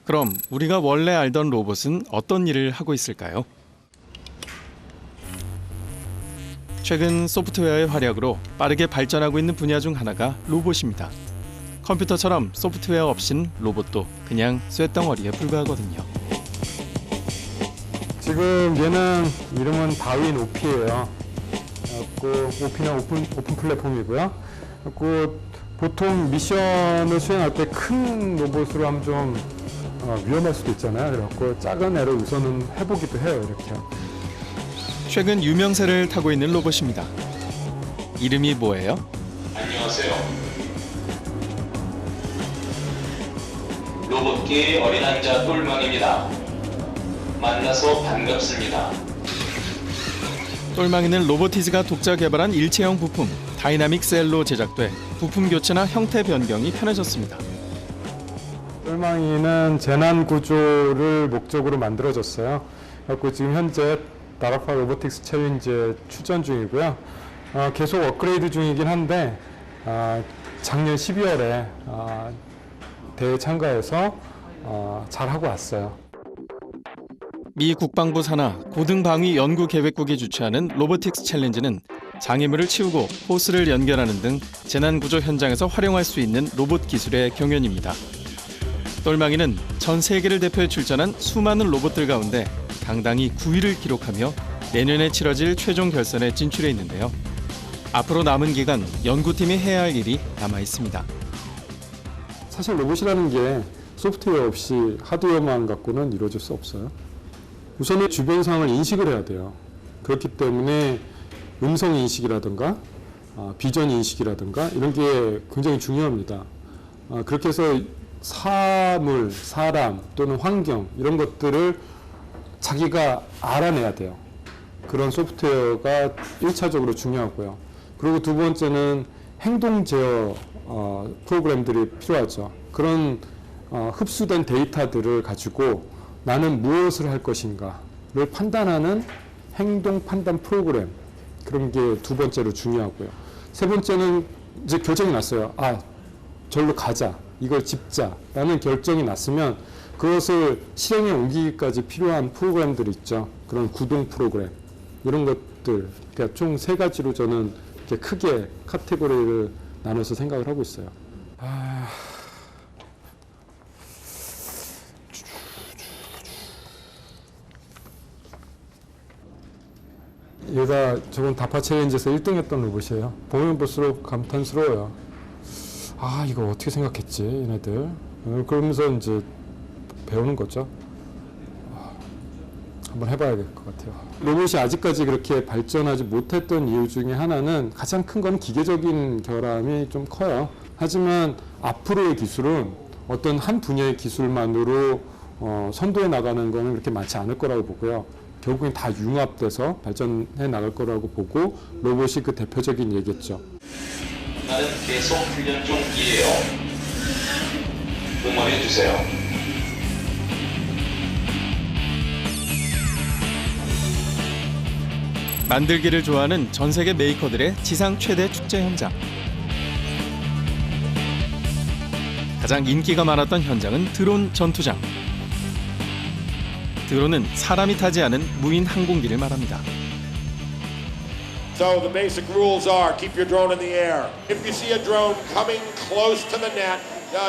그럼 우리가 원래 알던 로봇은 어떤 일을 하고 있을까요? 최근 소프트웨어의 활약으로 빠르게 발전하고 있는 분야 중 하나가 로봇입니다. 컴퓨터처럼 소프트웨어 없인 로봇도 그냥 쇳덩어리에 불과하거든요. 지금 얘는 이름은 다윈 오피예요. 오피는 오픈 플랫폼이고요. 보통 미션을 수행할 때 큰 로봇으로 하면 좀 위험할 수도 있잖아요. 그래서 작은 애를 우선은 해보기도 해요. 이렇게. 최근 유명세를 타고 있는 로봇입니다. 이름이 뭐예요? 안녕하세요. 로봇계의 어린 왕자 똘망입니다. 만나서 반갑습니다. 똘망이는 로보티즈가 독자 개발한 일체형 부품 다이나믹 셀로 제작돼 부품 교체나 형태 변경이 편해졌습니다. 똘망이는 재난 구조를 목적으로 만들어졌어요. 그래서 지금 현재 나라파 로보틱스 챌린지에 출전 중이고요. 계속 업그레이드 중이긴 한데 작년 12월에 대회 참가해서 잘하고 왔어요. 미 국방부 산하 고등방위연구계획국이 주최하는 로보틱스 챌린지는 장애물을 치우고 호스를 연결하는 등 재난구조 현장에서 활용할 수 있는 로봇 기술의 경연입니다. 똘망이는 전 세계를 대표해 출전한 수많은 로봇들 가운데 당당히 9위를 기록하며 내년에 치러질 최종 결선에 진출해 있는데요. 앞으로 남은 기간 연구팀이 해야 할 일이 남아 있습니다. 사실 로봇이라는 게 소프트웨어 없이 하드웨어만 갖고는 이루어질 수 없어요. 우선은 주변 상황을 인식을 해야 돼요. 그렇기 때문에 음성 인식이라든가 비전 인식이라든가 이런 게 굉장히 중요합니다. 그렇게 해서 사물, 사람 또는 환경 이런 것들을 자기가 알아내야 돼요. 그런 소프트웨어가 1차적으로 중요하고요. 그리고 두 번째는 행동 제어 프로그램들이 필요하죠. 그런 흡수된 데이터들을 가지고 나는 무엇을 할 것인가를 판단하는 행동 판단 프로그램, 그런 게 두 번째로 중요하고요. 세 번째는 이제 결정이 났어요. 절로 가자, 이걸 짚자라는 결정이 났으면 그것을 실행에 옮기기까지 필요한 프로그램들이 있죠. 그런 구동 프로그램, 이런 것들, 그러니까 총 세 가지로 저는 이렇게 크게 카테고리를 나눠서 생각을 하고 있어요. 얘가 저번 다파 챌린지에서 1등했던 로봇이에요. 보면 볼수록 감탄스러워요. 이거 어떻게 생각했지, 얘네들. 그러면서 이제 배우는 거죠. 한번 해봐야 될 것 같아요. 로봇이 아직까지 그렇게 발전하지 못했던 이유 중에 하나는 가장 큰 건 기계적인 결함이 좀 커요. 하지만 앞으로의 기술은 어떤 한 분야의 기술만으로 선도해 나가는 거는 그렇게 많지 않을 거라고 보고요. 결국엔 다 융합돼서 발전해 나갈 거라고 보고 로봇이 그 대표적인 예겠죠. 나는 계속 훈련 중이에요. 응원해 주세요. 만들기를 좋아하는 전 세계 메이커들의 지상 최대 축제 현장. 가장 인기가 많았던 현장은 드론 전투장. 드론은 사람이 타지 않은 무인 항공기를 말합니다. So the basic rules are keep your drone in the air. If you see a drone coming close to the net,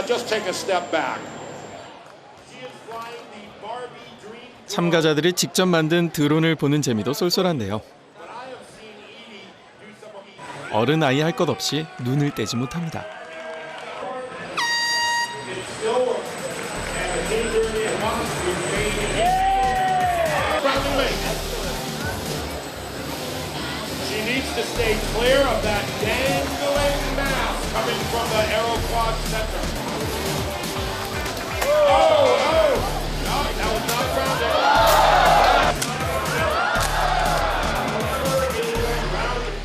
just take a step back. She is flying the Barbie Dream drone. 참가자들이 직접 만든 드론을 보는 재미도 쏠쏠한데요. But I have seen Edie do some of the 어른 아이 할 것 없이 눈을 떼지 못합니다. It's still working. And the danger in the house is fading. Friendly. She needs to stay clear of that dangling mass coming from the Aeroquad center. Oh! No, that was not grounded.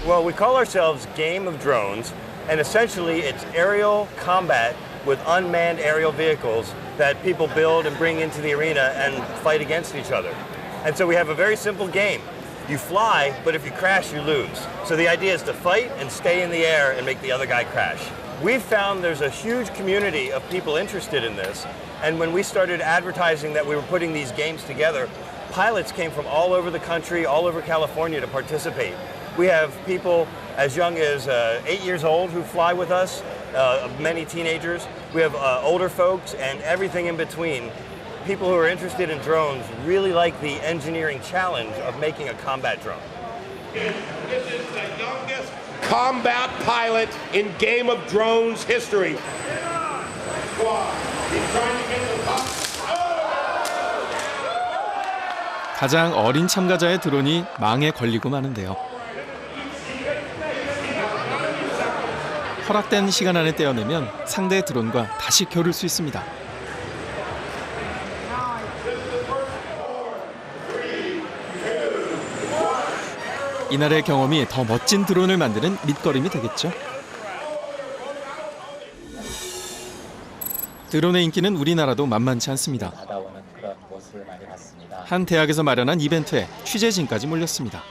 Well, we call ourselves Game of Drones, and essentially it's aerial combat with unmanned aerial vehicles that people build and bring into the arena and fight against each other. And so we have a very simple game. You fly, but if you crash, you lose. So the idea is to fight and stay in the air and make the other guy crash. We've found there's a huge community of people interested in this. And when we started advertising that we were putting these games together, pilots came from all over the country, all over California to participate. We have people as young as 8 years old who fly with us, many teenagers. We have older folks and everything in between. People who are interested in drones really like the engineering challenge of making a combat drone. This is the youngest combat pilot in Game of Drones history. Squad, he's trying to get the top. 가장 어린 참가자의 드론이 망에 걸리고 마는데요. 허락된 시간 안에 떼어내면 상대의 드론과 다시 겨룰 수 있습니다. 이날의 경험이 더 멋진 드론을 만드는 밑거름이 되겠죠. 드론의 인기는 우리나라도 만만치 않습니다. 한 대학에서 마련한 이벤트에 취재진까지 몰렸습니다.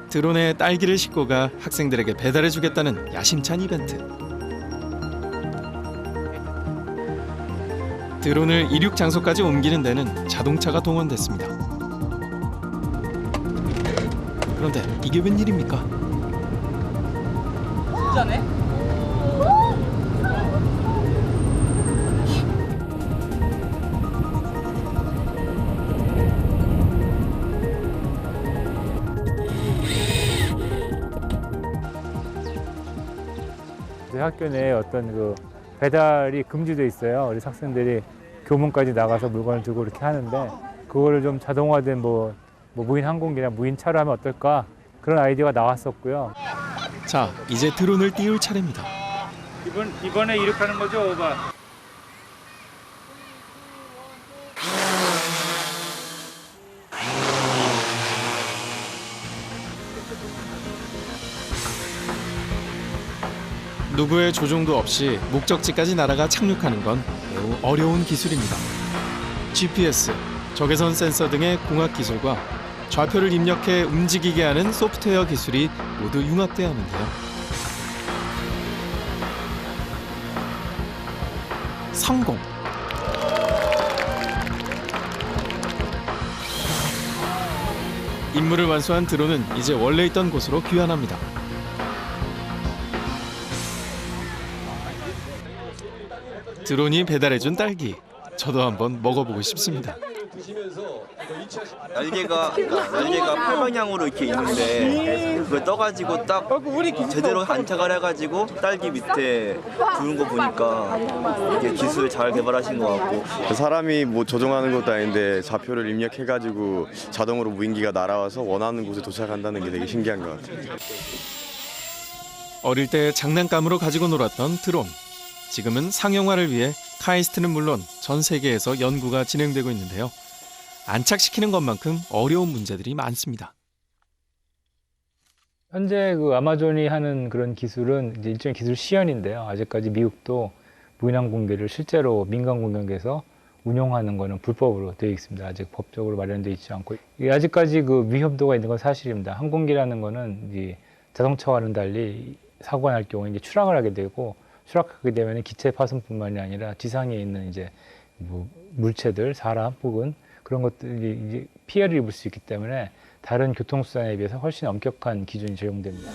드론에 딸기를 싣고 가 학생들에게 배달해주겠다는 야심찬 이벤트. 드론을 이륙 장소까지 옮기는 데는 자동차가 동원됐습니다. 그런데 이게 웬일입니까? 진짜네? 학교 내에 어떤 그 배달이 금지돼 있어요. 그래서 학생들이 교문까지 나가서 물건을 들고 이렇게 하는데 그거를 좀 자동화된 뭐 무인 항공기나 무인 차로 하면 어떨까 그런 아이디어가 나왔었고요. 자, 이제 드론을 띄울 차례입니다. 이번에 이륙하는 거죠, 오바? 누구의 조종도 없이 목적지까지 날아가 착륙하는 건 매우 어려운 기술입니다. GPS, 적외선 센서 등의 공학 기술과 좌표를 입력해 움직이게 하는 소프트웨어 기술이 모두 융합돼야 하는데요. 성공! 임무를 완수한 드론은 이제 원래 있던 곳으로 귀환합니다. 드론이 배달해준 딸기, 저도 한번 먹어보고 싶습니다. 날개가 팔방향으로 이렇게 있는데 그걸 떠가지고 딱 제대로 안착을 해가지고 딸기 밑에 두는 거 보니까 이게 기술 잘 개발하신 것 같고 사람이 뭐 조종하는 것도 아닌데 좌표를 입력해가지고 자동으로 무인기가 날아와서 원하는 곳에 도착한다는 게 되게 신기한 것 같아요. 어릴 때 장난감으로 가지고 놀았던 드론. 지금은 상용화를 위해 카이스트는 물론 전 세계에서 연구가 진행되고 있는데요. 안착시키는 것만큼 어려운 문제들이 많습니다. 현재 그 아마존이 하는 그런 기술은 이제 일종의 기술 시연인데요. 아직까지 미국도 무인항공기를 실제로 민간 공격에서 운용하는 것은 불법으로 되어 있습니다. 아직 법적으로 마련되어 있지 않고 아직까지 그 위험도가 있는 건 사실입니다. 항공기라는 것은 이제 자동차와는 달리 사고가 날 경우에 이제 추락을 하게 되고 추락하게 되면 기체 파손뿐만이 아니라 지상에 있는 이제 뭐 물체들, 사람 혹은 그런 것들이 이제 피해를 입을 수 있기 때문에 다른 교통수단에 비해서 훨씬 엄격한 기준이 적용됩니다.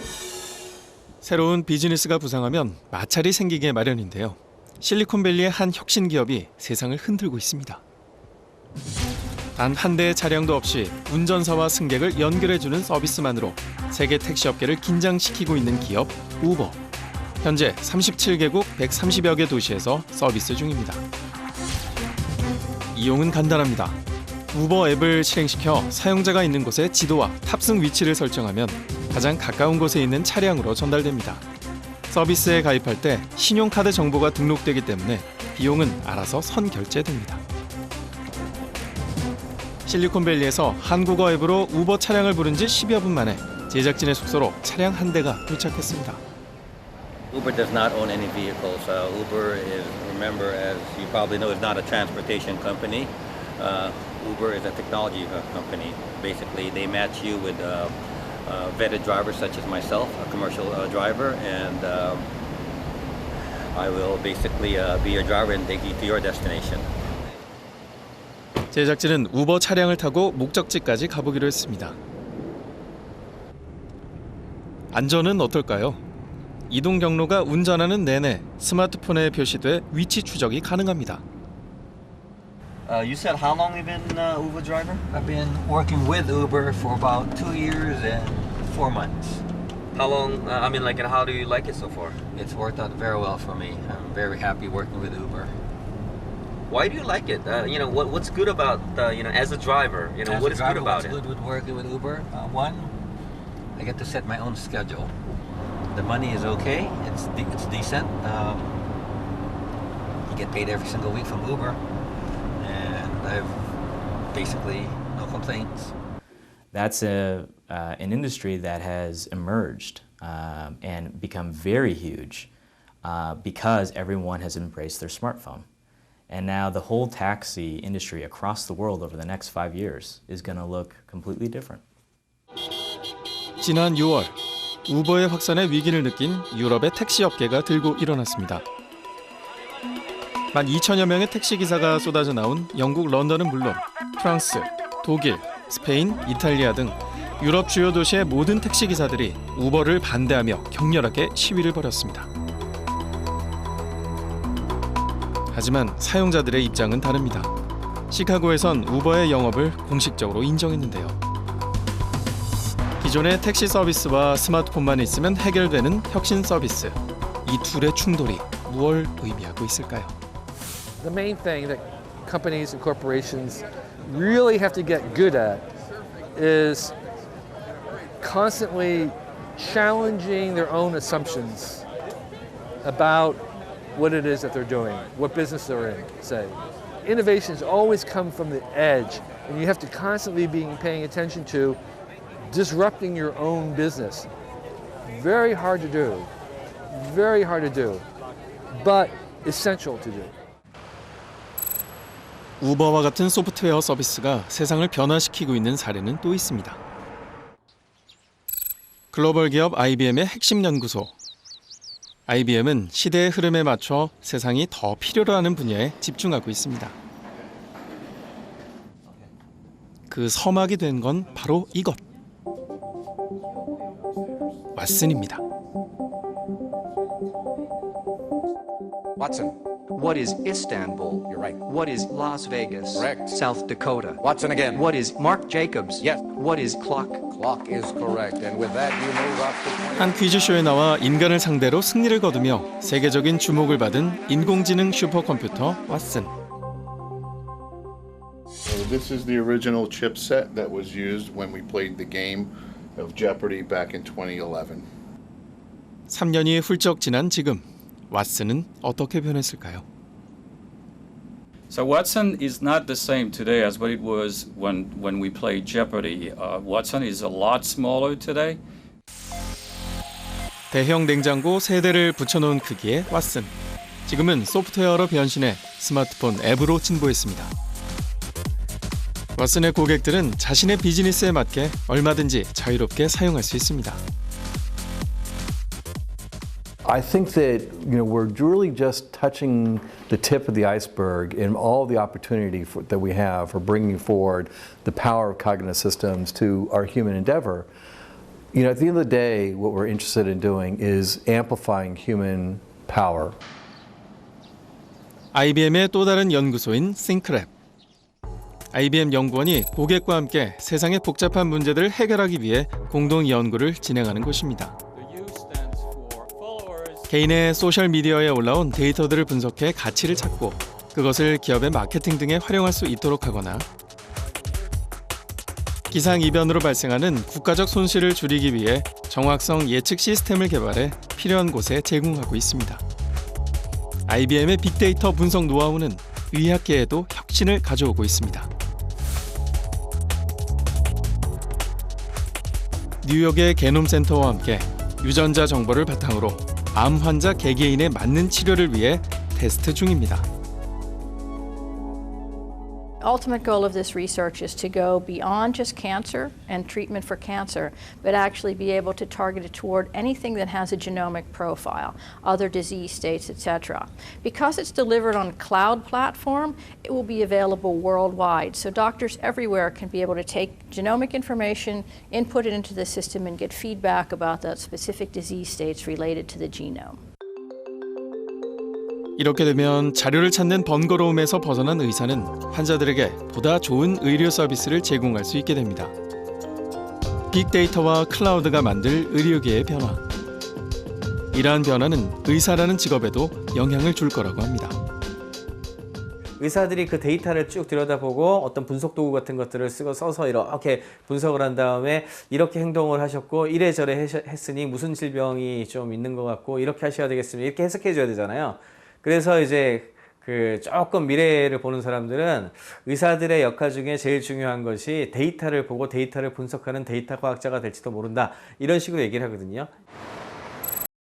새로운 비즈니스가 부상하면 마찰이 생기게 마련인데요. 실리콘밸리의 한 혁신 기업이 세상을 흔들고 있습니다. 단 한 대의 차량도 없이 운전사와 승객을 연결해주는 서비스만으로 세계 택시업계를 긴장시키고 있는 기업 우버. 현재 37개국 130여 개 도시에서 서비스 중입니다. 이용은 간단합니다. 우버 앱을 실행시켜 사용자가 있는 곳에 지도와 탑승 위치를 설정하면 가장 가까운 곳에 있는 차량으로 전달됩니다. 서비스에 가입할 때 신용카드 정보가 등록되기 때문에 비용은 알아서 선결제됩니다. 실리콘밸리에서 한국어 앱으로 우버 차량을 부른 지 10여 분 만에 제작진의 숙소로 차량 한 대가 도착했습니다. Uber does not own any vehicles. Uber is, remember, as you probably know, is not a transportation company. Uber is a technology company. Basically, they match you with vetted drivers such as myself, a commercial driver, and I will basically be your driver and take you to your destination. 제작진은 우버 차량을 타고 목적지까지 가보기로 했습니다. 안전은 어떨까요? 이동 경로가 운전하는 내내 스마트폰에 표시돼 위치 추적이 가능합니다. You said how long you've been Uber driver? I've been working with Uber for about 2 years and 4 months. How long? I mean, like, and how do you like it so far? It's worked out very well for me. I'm very happy working with Uber. Why do you like it? You know, what's good about as a driver? You know, As what a is driver, good about what's it? good with working with Uber? One, I get to set my own schedule. The money is okay. It's decent. You get paid every single week from Uber, and I've basically no complaints. That's an industry that has emerged and become very huge because everyone has embraced their smartphone. And now the whole taxi industry across the world over the next 5 years is going to look completely different. 지난 6월 우버의 확산에 위기를 느낀 유럽의 택시 업계가 들고 일어났습니다. 12,000여 명의 택시 기사가 쏟아져 나온 영국 런던은 물론 프랑스, 독일, 스페인, 이탈리아 등 유럽 주요 도시의 모든 택시 기사들이 우버를 반대하며 격렬하게 시위를 벌였습니다. 하지만 사용자들의 입장은 다릅니다. 시카고에선 우버의 영업을 공식적으로 인정했는데요. 기존의 택시 서비스와 스마트폰만 있으면 해결되는 혁신 서비스. 이 둘의 충돌이 무엇을 의미하고 있을까요? The main thing that companies and corporations really have to get good at is constantly challenging their own assumptions about what it is that they're doing, what business they're in, say. Innovations always come from the edge, and you have to constantly be paying attention to disrupting your own business. Very hard to do, but essential to do. 우버와 같은 소프트웨어 서비스가 세상을 변화시키고 있는 사례는 또 있습니다. 글로벌 기업 IBM의 핵심 연구소. IBM은 시대의 흐름에 맞춰 세상이 더 필요로 하는 분야에 집중하고 있습니다. 그 서막이 된 건 바로 이것. 왓슨입니다. Watson. What is Istanbul? You're right. What is Las Vegas? Correct. South Dakota. Watson again. What is Marc Jacobs? Yes. What is clock? Clock is correct. And with that, you move up to... 한 퀴즈쇼에 나와 인간을 상대로 승리를 거두며 세계적인 주목을 받은 인공지능 슈퍼컴퓨터 왓슨. So this is the original chipset that was used when we played the game of Jeopardy back in 2011. 3년이 훌쩍 지난 지금 왓슨은 어떻게 변했을까요? So Watson is not the same today as what it was when we played Jeopardy. Watson is a lot smaller today. 대형 냉장고 3대를 붙여놓은 크기의 왓슨. 지금은 소프트웨어로 변신해 스마트폰 앱으로 진보했습니다. 왓슨의 고객들은 자신의 비즈니스에 맞게 얼마든지 자유롭게 사용할 수 있습니다. I think that we're really just touching the tip of the iceberg in all the opportunity that we have for bringing forward the power of cognitive systems to our human endeavor. At the end of the day, what we're interested in doing is amplifying human power. IBM의 또 다른 연구소인 싱크랩. IBM 연구원이 고객과 함께 세상의 복잡한 문제들을 해결하기 위해 공동 연구를 진행하는 곳입니다. 개인의 소셜미디어에 올라온 데이터들을 분석해 가치를 찾고 그것을 기업의 마케팅 등에 활용할 수 있도록 하거나 기상이변으로 발생하는 국가적 손실을 줄이기 위해 정확성 예측 시스템을 개발해 필요한 곳에 제공하고 있습니다. IBM의 빅데이터 분석 노하우는 의학계에도 혁신을 가져오고 있습니다. 뉴욕의 게놈센터와 함께 유전자 정보를 바탕으로 암 환자 개개인에 맞는 치료를 위해 테스트 중입니다. ultimate goal of this research is to go beyond just cancer and treatment for cancer, but actually be able to target it toward anything that has a genomic profile, other disease states, etc. Because it's delivered on a cloud platform, it will be available worldwide. So doctors everywhere can be able to take genomic information, input it into the system, and get feedback about the specific disease states related to the genome. 이렇게 되면 자료를 찾는 번거로움에서 벗어난 의사는 환자들에게 보다 좋은 의료 서비스를 제공할 수 있게 됩니다. 빅데이터와 클라우드가 만들 의료계의 변화. 이러한 변화는 의사라는 직업에도 영향을 줄 거라고 합니다. 의사들이 그 데이터를 쭉 들여다보고 어떤 분석 도구 같은 것들을 써서 이렇게 분석을 한 다음에 이렇게 행동을 하셨고 이래저래 했으니 무슨 질병이 좀 있는 것 같고 이렇게 하셔야 되겠습니다. 이렇게 해석해 줘야 되잖아요. 그래서 이제 그 조금 미래를 보는 사람들은 의사들의 역할 중에 제일 중요한 것이 데이터를 보고 데이터를 분석하는 데이터 과학자가 될지도 모른다. 이런 식으로 얘기를 하거든요.